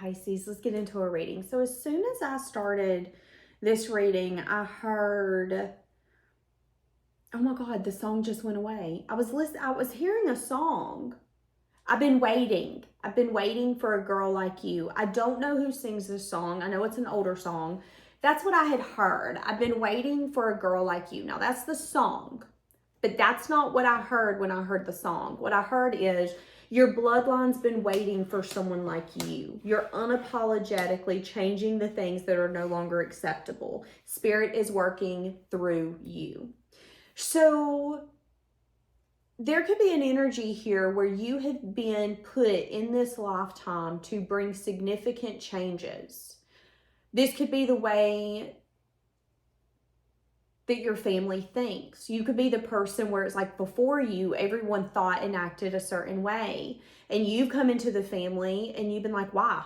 Pisces, let's get into a reading. So as soon as I started this reading, I heard, oh my God, the song just went away. I was hearing a song. I've been waiting for a girl like you. I don't know who sings this song. I know it's an older song. That's what I had heard. I've been waiting for a girl like you. Now that's the song, but that's not what I heard when I heard the song. What I heard is, your bloodline's been waiting for someone like you. You're unapologetically changing the things that are no longer acceptable. Spirit is working through you. So there could be an energy here where you have been put in this lifetime to bring significant changes. This could be the way that your family thinks. You could be the person where it's like before you, everyone thought and acted a certain way. And you've come into the family and you've been like, why?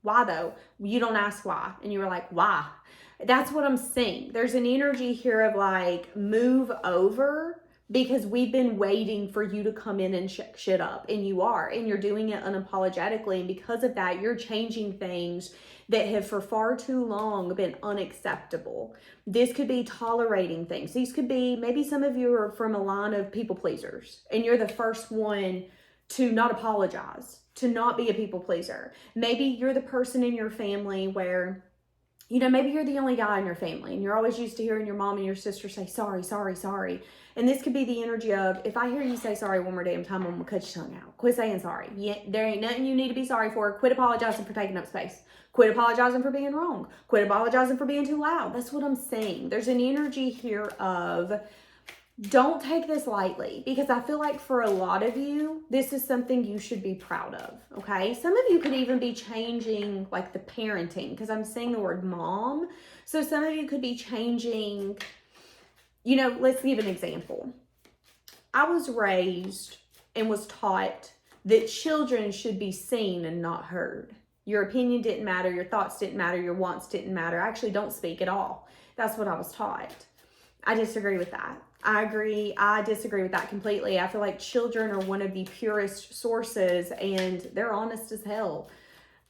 Why though? You don't ask why. And you were like, why? That's what I'm seeing. There's an energy here of like, move over, because we've been waiting for you to come in and shit up. And you are. And you're doing it unapologetically. And because of that, you're changing things that have for far too long been unacceptable. This could be tolerating things. These could be, maybe some of you are from a line of people pleasers and you're the first one to not apologize, to not be a people pleaser. Maybe you're the person in your family where, you know, maybe you're the only guy in your family and you're always used to hearing your mom and your sister say, sorry, sorry, sorry. And this could be the energy of, if I hear you say sorry one more damn time, I'm gonna cut your tongue out. Quit saying sorry. There ain't nothing you need to be sorry for. Quit apologizing for taking up space. Quit apologizing for being wrong. Quit apologizing for being too loud. That's what I'm saying. There's an energy here of, don't take this lightly, because I feel like for a lot of you, this is something you should be proud of, okay? Some of you could even be changing like the parenting, because I'm saying the word mom. So some of you could be changing, you know, let's give an example. I was raised and was taught that children should be seen and not heard. Your opinion didn't matter. Your thoughts didn't matter. Your wants didn't matter. Actually, don't speak at all. That's what I was taught. I disagree with that. I disagree with that completely. I feel like children are one of the purest sources and they're honest as hell.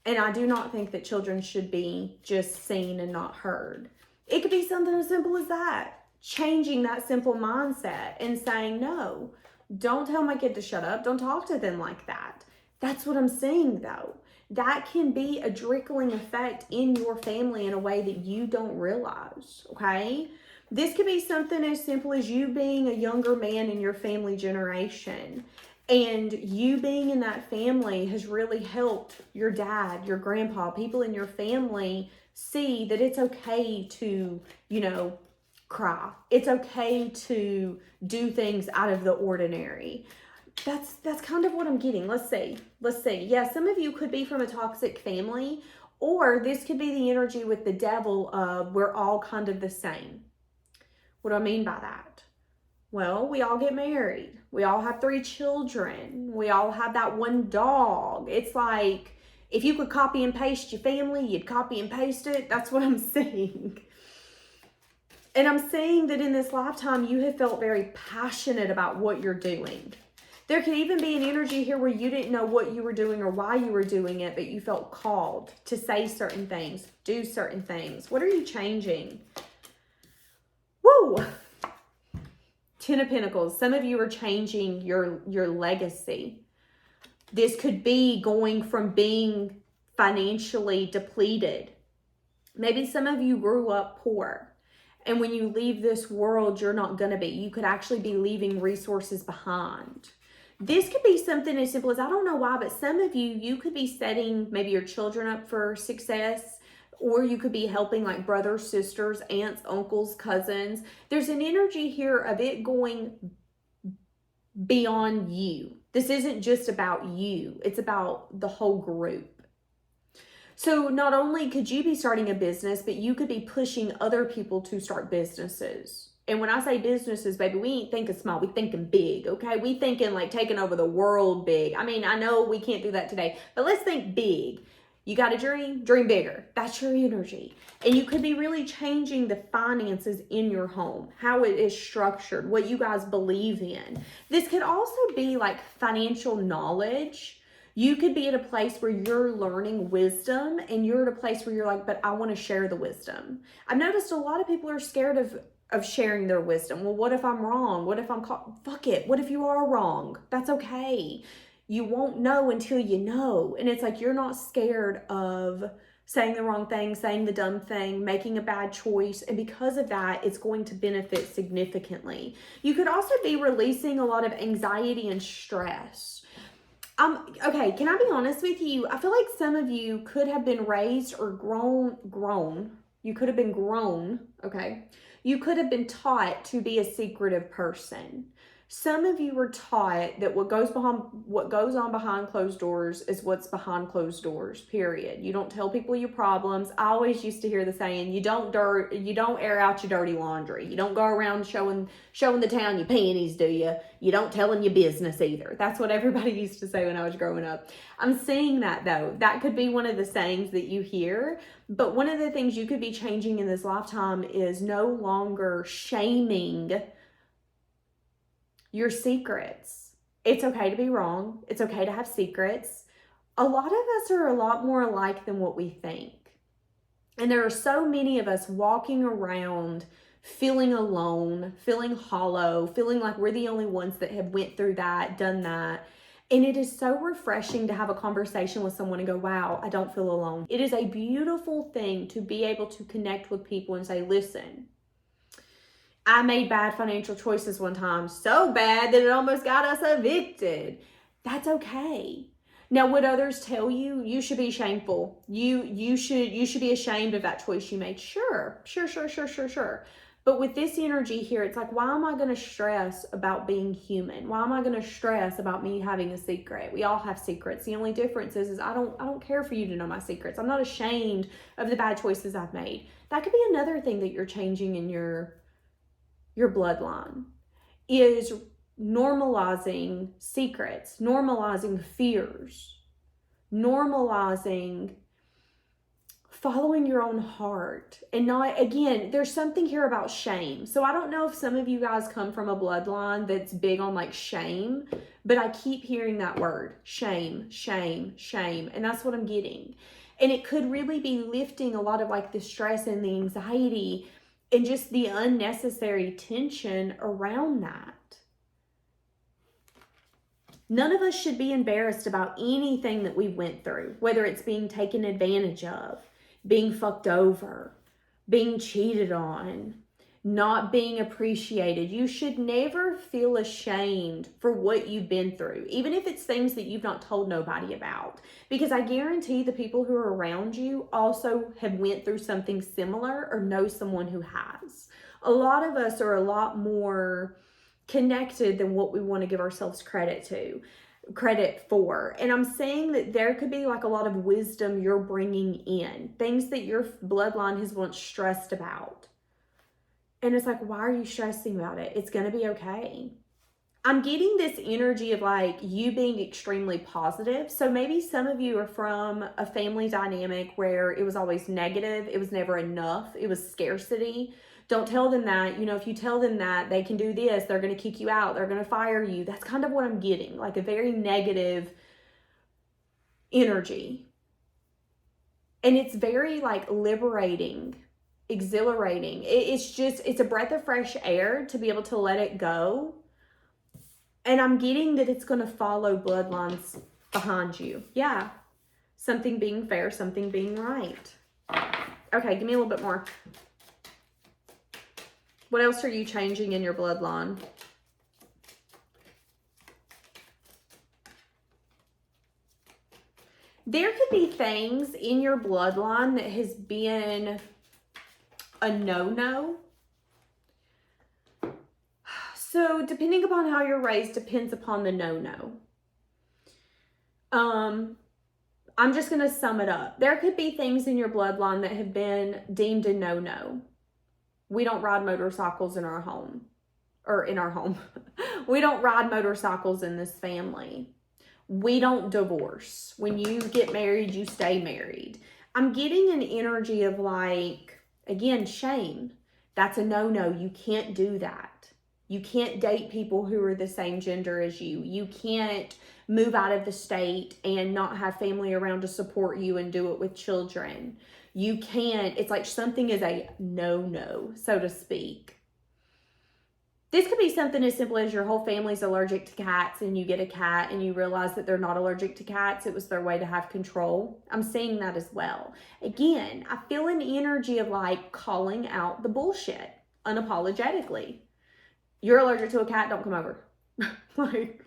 And I do not think that children should be just seen and not heard. It could be something as simple as that. Changing that simple mindset and saying, no, don't tell my kid to shut up. Don't talk to them like that. That's what I'm saying though. That can be a trickling effect in your family in a way that you don't realize, okay? This could be something as simple as you being a younger man in your family generation, and you being in that family has really helped your dad, your grandpa, people in your family see that it's okay to, you know, cry. It's okay to do things out of the ordinary. That's kind of what I'm getting. Let's see. Yeah, some of you could be from a toxic family, or this could be the energy with the devil of we're all kind of the same. What do I mean by that? Well, we all get married. We all have 3 children. We all have that one dog. It's like, if you could copy and paste your family, you'd copy and paste it. That's what I'm saying. And I'm saying that in this lifetime, you have felt very passionate about what you're doing. There could even be an energy here where you didn't know what you were doing or why you were doing it, but you felt called to say certain things, do certain things. What are you changing? Woo! 10 of Pentacles. Some of you are changing your legacy. This could be going from being financially depleted. Maybe some of you grew up poor. And when you leave this world, you're not going to be. You could actually be leaving resources behind. This could be something as simple as, I don't know why, but some of you could be setting maybe your children up for success, or you could be helping like brothers, sisters, aunts, uncles, cousins. There's an energy here of it going beyond you. This isn't just about you. It's about the whole group. So not only could you be starting a business, but you could be pushing other people to start businesses. And when I say businesses, baby, we ain't thinking small, we thinking big, okay? We thinking like taking over the world big. I mean, I know we can't do that today, but let's think big. You got a dream? Dream bigger. That's your energy. And you could be really changing the finances in your home, how it is structured, what you guys believe in. This could also be like financial knowledge. You could be at a place where you're learning wisdom and you're at a place where you're like, but I want to share the wisdom. I've noticed a lot of people are scared of sharing their wisdom. Well, what if I'm wrong? What if I'm caught? Fuck it. What if you are wrong? That's okay. You won't know until you know. And it's like, you're not scared of saying the wrong thing, saying the dumb thing, making a bad choice. And because of that, it's going to benefit significantly. You could also be releasing a lot of anxiety and stress. Okay, can I be honest with you? I feel like some of you could have been raised or grown. You could have been grown, okay? You could have been taught to be a secretive person. Some of you were taught that what goes on behind closed doors is what's behind closed doors, period. You don't tell people your problems. I always used to hear the saying, you don't air out your dirty laundry. You don't go around showing the town your panties, do you? You don't tell them your business either. That's what everybody used to say when I was growing up. I'm seeing that though. That could be one of the sayings that you hear. But one of the things you could be changing in this lifetime is no longer shaming your secrets. It's okay to be wrong. It's okay to have secrets. A lot of us are a lot more alike than what we think. And there are so many of us walking around feeling alone, feeling hollow, feeling like we're the only ones that have went through that, done that. And it is so refreshing to have a conversation with someone and go, wow, I don't feel alone. It is a beautiful thing to be able to connect with people and say, listen, I made bad financial choices one time, so bad that it almost got us evicted. That's okay. Now, would others tell you, you should be shameful? You should be ashamed of that choice you made. Sure. But with this energy here, it's like, why am I going to stress about being human? Why am I going to stress about me having a secret? We all have secrets. The only difference is I don't care for you to know my secrets. I'm not ashamed of the bad choices I've made. That could be another thing that you're changing in your bloodline, is normalizing secrets, normalizing fears, normalizing following your own heart. And not, again, there's something here about shame. So I don't know if some of you guys come from a bloodline that's big on like shame, but I keep hearing that word, shame. And that's what I'm getting. And it could really be lifting a lot of like the stress and the anxiety and just the unnecessary tension around that. None of us should be embarrassed about anything that we went through, whether it's being taken advantage of, being fucked over, being cheated on, not being appreciated. You should never feel ashamed for what you've been through, even if it's things that you've not told nobody about. Because I guarantee the people who are around you also have went through something similar or know someone who has. A lot of us are a lot more connected than what we want to give ourselves credit for. And I'm saying that there could be like a lot of wisdom you're bringing in, things that your bloodline has once stressed about. And it's like, why are you stressing about it? It's going to be okay. I'm getting this energy of like you being extremely positive. So maybe some of you are from a family dynamic where it was always negative. It was never enough. It was scarcity. Don't tell them that. You know, if you tell them that they can do this, they're going to kick you out. They're going to fire you. That's kind of what I'm getting, like a very negative energy. And it's very like liberating, exhilarating. It's a breath of fresh air to be able to let it go. And I'm getting that it's going to follow bloodlines behind you. Yeah. Something being fair, something being right. Okay, give me a little bit more. What else are you changing in your bloodline? There could be things in your bloodline that has been a no-no. So depending upon how you're raised depends upon the no-no. I'm just going to sum it up. There could be things in your bloodline that have been deemed a no-no. We don't ride motorcycles in our home. We don't ride motorcycles in this family. We don't divorce. When you get married, you stay married. I'm getting an energy of like, again, shame. That's a no-no. You can't do that. You can't date people who are the same gender as you. You can't move out of the state and not have family around to support you and do it with children. You can't, it's like something is a no-no, so to speak. This could be something as simple as your whole family's allergic to cats and you get a cat and you realize that they're not allergic to cats. It was their way to have control. I'm seeing that as well. Again, I feel an energy of like calling out the bullshit unapologetically. You're allergic to a cat, don't come over. Like,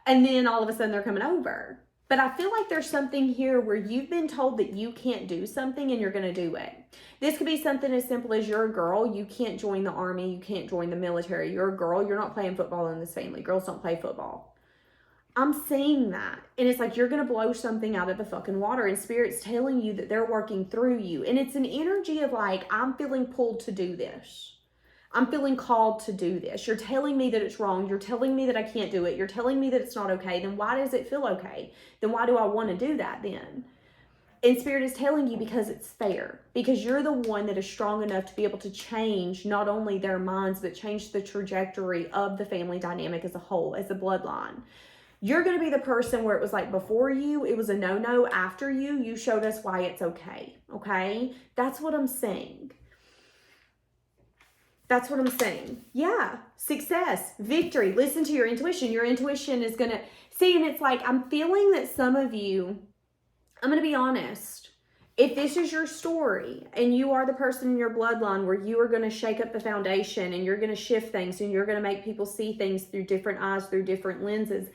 and then all of a sudden they're coming over. But I feel like there's something here where you've been told that you can't do something and you're going to do it. This could be something as simple as you're a girl, you can't join the army, you can't join the military. You're a girl, you're not playing football in this family. Girls don't play football. I'm seeing that. And it's like you're going to blow something out of the fucking water and Spirit's telling you that they're working through you. And it's an energy of like, I'm feeling pulled to do this. I'm feeling called to do this. You're telling me that it's wrong. You're telling me that I can't do it. You're telling me that it's not okay. Then why does it feel okay? Then why do I want to do that then? And Spirit is telling you because it's fair. Because you're the one that is strong enough to be able to change not only their minds, but change the trajectory of the family dynamic as a whole, as a bloodline. You're going to be the person where it was like before you, it was a no-no. After you, you showed us why it's okay. Okay? That's what I'm saying. That's what I'm saying. Yeah. Success, victory. Listen to your intuition. Your intuition is going to see. And it's like, I'm feeling that some of you, I'm going to be honest. If this is your story and you are the person in your bloodline where you are going to shake up the foundation and you're going to shift things and you're going to make people see things through different eyes, through different lenses,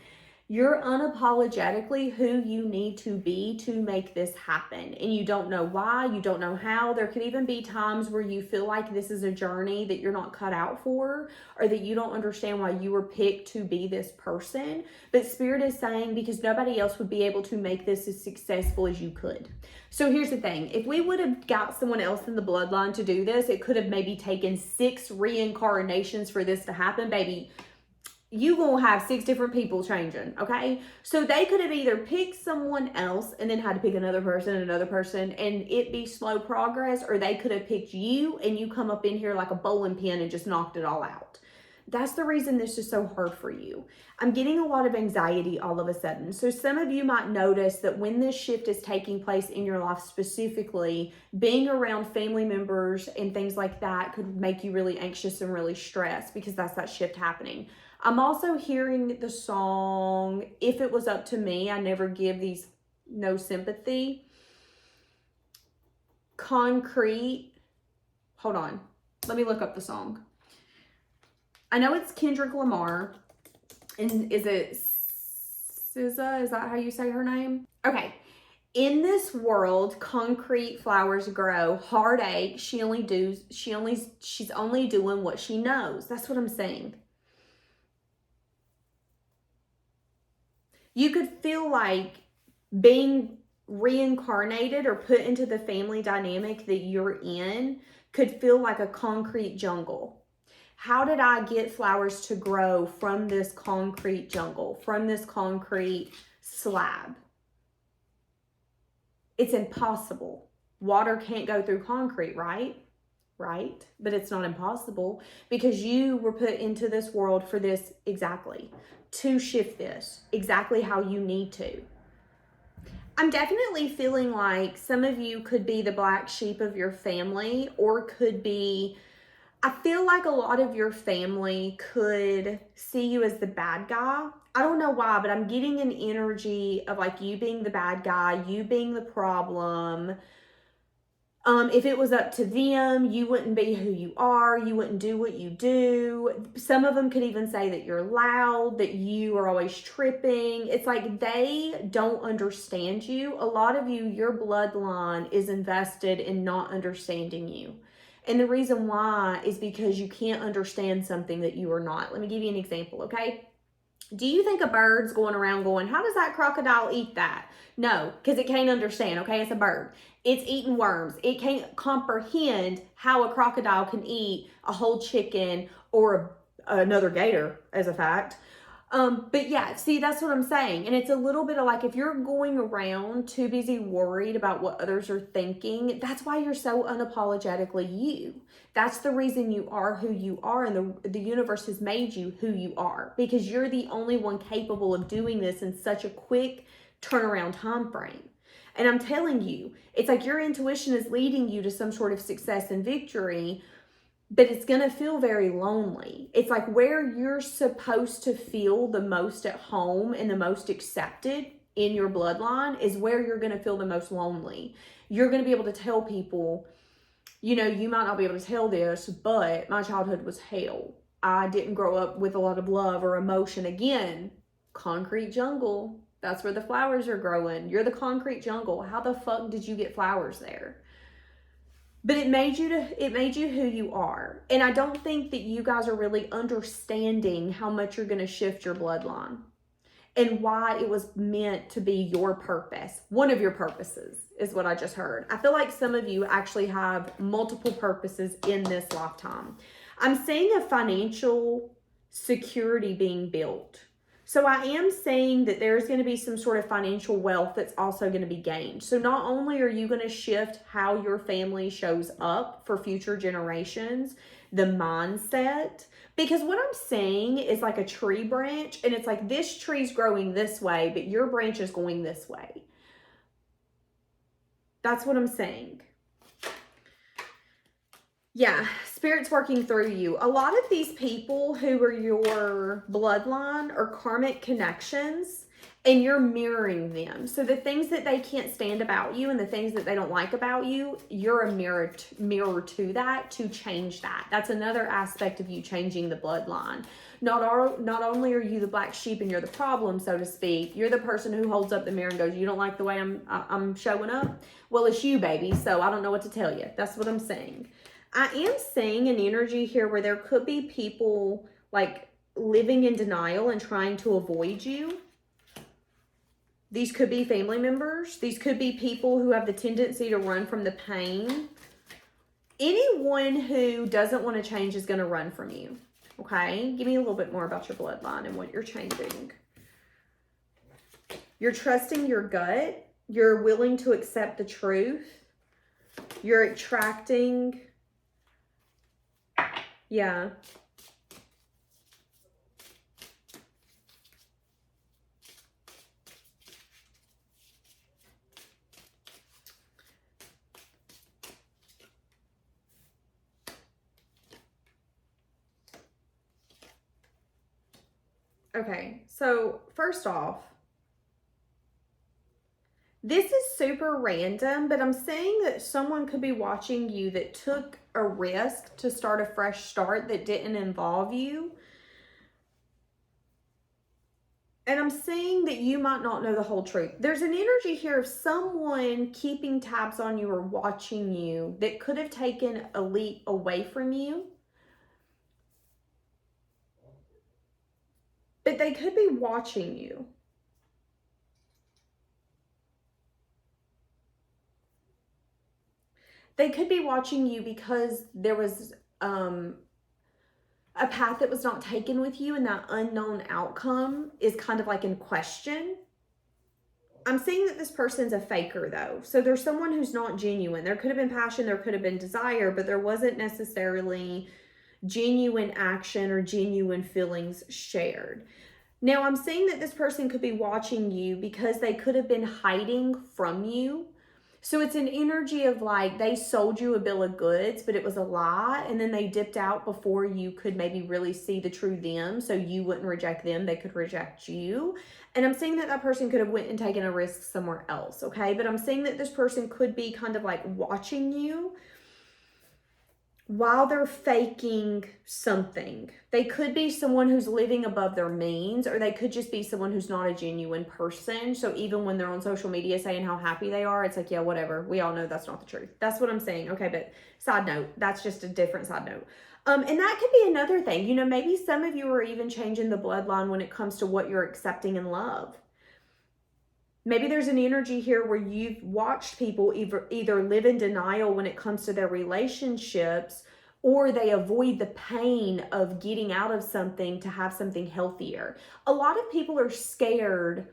you're unapologetically who you need to be to make this happen. And you don't know why, you don't know how. There could even be times where you feel like this is a journey that you're not cut out for, or that you don't understand why you were picked to be this person. But Spirit is saying because nobody else would be able to make this as successful as you could. So here's the thing. If we would have got someone else in the bloodline to do this, it could have maybe taken 6 reincarnations for this to happen, baby. You gonna have 6 different people changing, okay? So they could have either picked someone else and then had to pick another person, and it be slow progress, or they could have picked you and you come up in here like a bowling pin and just knocked it all out. That's the reason this is so hard for you. I'm getting a lot of anxiety all of a sudden. So some of you might notice that when this shift is taking place in your life specifically, being around family members and things like that could make you really anxious and really stressed because that's that shift happening. I'm also hearing the song, If It Was Up to Me, I Never Give These No Sympathy. Concrete. Hold on. Let me look up the song. I know it's Kendrick Lamar. And is it SZA? Is that how you say her name? Okay. In this world, concrete flowers grow. Heartache, she's only doing what she knows. That's what I'm saying. You could feel like being reincarnated or put into the family dynamic that you're in could feel like a concrete jungle. How did I get flowers to grow from this concrete jungle, from this concrete slab? It's impossible. Water can't go through concrete, right? Right? But it's not impossible because you were put into this world for this exactly. To shift this exactly how you need to. I'm definitely feeling like some of you could be the black sheep of your family, or could be, I feel like a lot of your family could see you as the bad guy. I don't know why, but I'm getting an energy of like you being the bad guy, you being the problem. If it was up to them, you wouldn't be who you are. You wouldn't do what you do. Some of them could even say that you're loud, that you are always tripping. It's like they don't understand you. A lot of you, your bloodline is invested in not understanding you. And the reason why is because you can't understand something that you are not. Let me give you an example, okay? Do you think a bird's going around going, how does that crocodile eat that? No, because it can't understand, okay? It's a bird. It's eating worms. It can't comprehend how a crocodile can eat a whole chicken or another gator, as a fact. But yeah, see, that's what I'm saying. And it's a little bit of like, if you're going around too busy worried about what others are thinking, that's why you're so unapologetically you. That's the reason you are who you are. And the universe has made you who you are, because you're the only one capable of doing this in such a quick turnaround time frame. And I'm telling you, it's like your intuition is leading you to some sort of success and victory, but it's going to feel very lonely. It's like where you're supposed to feel the most at home and the most accepted in your bloodline is where you're going to feel the most lonely. You're going to be able to tell people, you know, you might not be able to tell this, but my childhood was hell. I didn't grow up with a lot of love or emotion. Again, concrete jungle. That's where the flowers are growing. You're the concrete jungle. How the fuck did you get flowers there? But it made you who you are. And I don't think that you guys are really understanding how much you're going to shift your bloodline and why it was meant to be your purpose. One of your purposes is what I just heard. I feel like some of you actually have multiple purposes in this lifetime. I'm seeing a financial security being built. So I am saying that there's going to be some sort of financial wealth that's also going to be gained. So not only are you going to shift how your family shows up for future generations, the mindset, because what I'm saying is like a tree branch, and it's like this tree's growing this way, but your branch is going this way. That's what I'm saying. Yeah, Spirit's working through you. A lot of these people who are your bloodline are karmic connections, and you're mirroring them. So the things that they can't stand about you and the things that they don't like about you, you're a mirror to that, to change that. That's another aspect of you changing the bloodline. Not only are you the black sheep and you're the problem, so to speak, you're the person who holds up the mirror and goes, you don't like the way I'm showing up? Well, it's you, baby, so I don't know what to tell you. That's what I'm saying. I am seeing an energy here where there could be people like living in denial and trying to avoid you. These could be family members. These could be people who have the tendency to run from the pain. Anyone who doesn't want to change is going to run from you. Okay? Give me a little bit more about your bloodline and what you're changing. You're trusting your gut. You're willing to accept the truth. You're attracting... Yeah. Okay, so first off, this is super random, but I'm saying that someone could be watching you that took a risk to start a fresh start that didn't involve you. And I'm saying that you might not know the whole truth. There's an energy here of someone keeping tabs on you or watching you that could have taken a leap away from you. But they could be watching you. They could be watching you because there was a path that was not taken with you, and that unknown outcome is kind of like in question. I'm seeing that this person's a faker though. So there's someone who's not genuine. There could have been passion, there could have been desire, but there wasn't necessarily genuine action or genuine feelings shared. Now I'm seeing that this person could be watching you because they could have been hiding from you. So it's an energy of like they sold you a bill of goods, but it was a lie. And then they dipped out before you could maybe really see the true them. So you wouldn't reject them. They could reject you. And I'm saying that that person could have went and taken a risk somewhere else. Okay. But I'm saying that this person could be kind of like watching you while they're faking something. They could be someone who's living above their means, or they could just be someone who's not a genuine person. So even when they're on social media saying how happy they are, it's like, yeah, whatever. We all know that's not the truth. That's what I'm saying. Okay, but side note, that's just a different side note. And that could be another thing. You know, maybe some of you are even changing the bloodline when it comes to what you're accepting in love. Maybe there's an energy here where you've watched people either live in denial when it comes to their relationships, or they avoid the pain of getting out of something to have something healthier. A lot of people are scared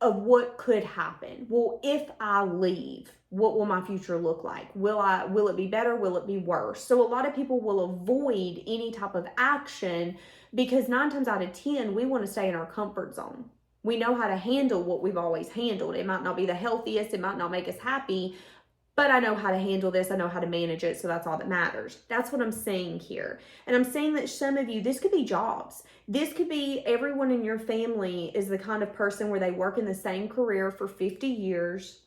of what could happen. Well, if I leave, what will my future look like? Will it be better? Will it be worse? So a lot of people will avoid any type of action because 9 times out of 10, we want to stay in our comfort zone. We know how to handle what we've always handled. It might not be the healthiest, it might not make us happy, but I know how to handle this. I know how to manage it. So that's all that matters. That's what I'm saying here. And I'm saying that some of you, this could be jobs. This could be everyone in your family is the kind of person where they work in the same career for 50 years.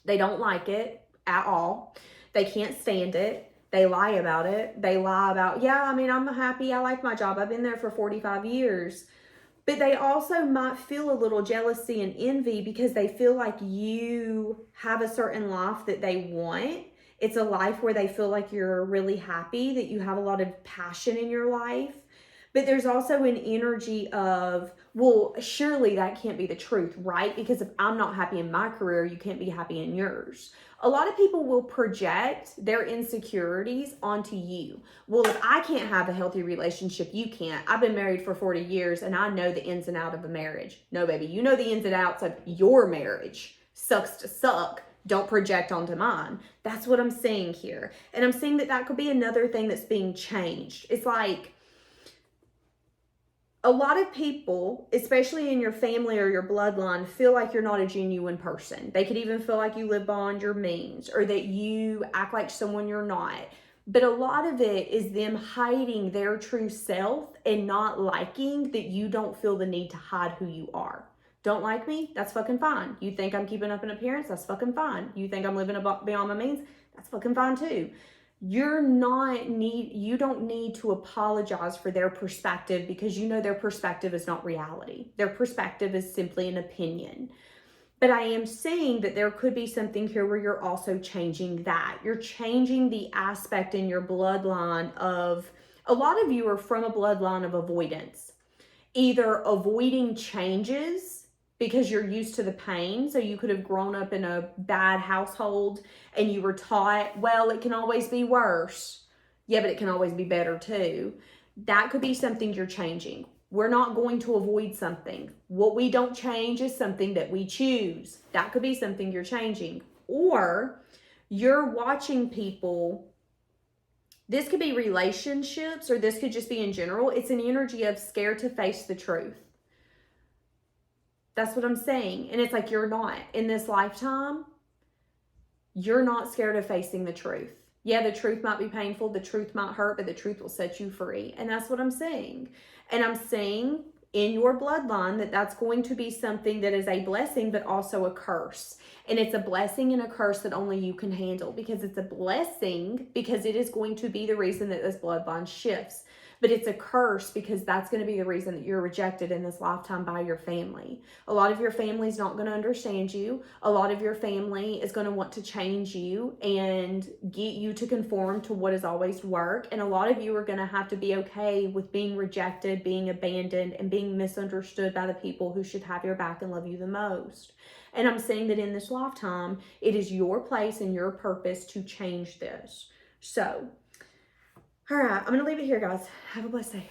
They don't like it at all. They can't stand it. They lie about it. They lie about, yeah, I mean, I'm happy. I like my job. I've been there for 45 years. But they also might feel a little jealousy and envy because they feel like you have a certain life that they want. It's a life where they feel like you're really happy, that you have a lot of passion in your life. But there's also an energy of, well, surely that can't be the truth, right? Because if I'm not happy in my career, you can't be happy in yours. A lot of people will project their insecurities onto you. Well, if I can't have a healthy relationship, you can't. I've been married for 40 years and I know the ins and outs of a marriage. No, baby, you know the ins and outs of your marriage. Sucks to suck. Don't project onto mine. That's what I'm saying here. And I'm saying that that could be another thing that's being changed. It's like, a lot of people, especially in your family or your bloodline, feel like you're not a genuine person. They could even feel like you live beyond your means or that you act like someone you're not. But a lot of it is them hiding their true self and not liking that you don't feel the need to hide who you are. Don't like me? That's fucking fine. You think I'm keeping up an appearance? That's fucking fine. You think I'm living beyond my means? That's fucking fine too. You don't need to apologize for their perspective because you know their perspective is not reality. Their perspective is simply an opinion. But I am saying that there could be something here where you're also changing that. You're changing the aspect in your bloodline of, a lot of you are from a bloodline of avoidance. Either avoiding changes because you're used to the pain. So you could have grown up in a bad household and you were taught, well, it can always be worse. Yeah, but it can always be better too. That could be something you're changing. We're not going to avoid something. What we don't change is something that we choose. That could be something you're changing. Or you're watching people. This could be relationships or this could just be in general. It's an energy of scared to face the truth. That's what I'm saying. And it's like, you're not. In this lifetime, you're not scared of facing the truth. Yeah, the truth might be painful. The truth might hurt, but the truth will set you free. And that's what I'm saying. And I'm saying in your bloodline that that's going to be something that is a blessing, but also a curse. And it's a blessing and a curse that only you can handle, because it's a blessing because it is going to be the reason that this bloodline shifts. But it's a curse because that's going to be the reason that you're rejected in this lifetime by your family. A lot of your family is not going to understand you. A lot of your family is going to want to change you and get you to conform to what has always worked. And a lot of you are going to have to be okay with being rejected, being abandoned, and being misunderstood by the people who should have your back and love you the most. And I'm saying that in this lifetime, it is your place and your purpose to change this. So, all right, I'm going to leave it here, guys. Have a blessed day.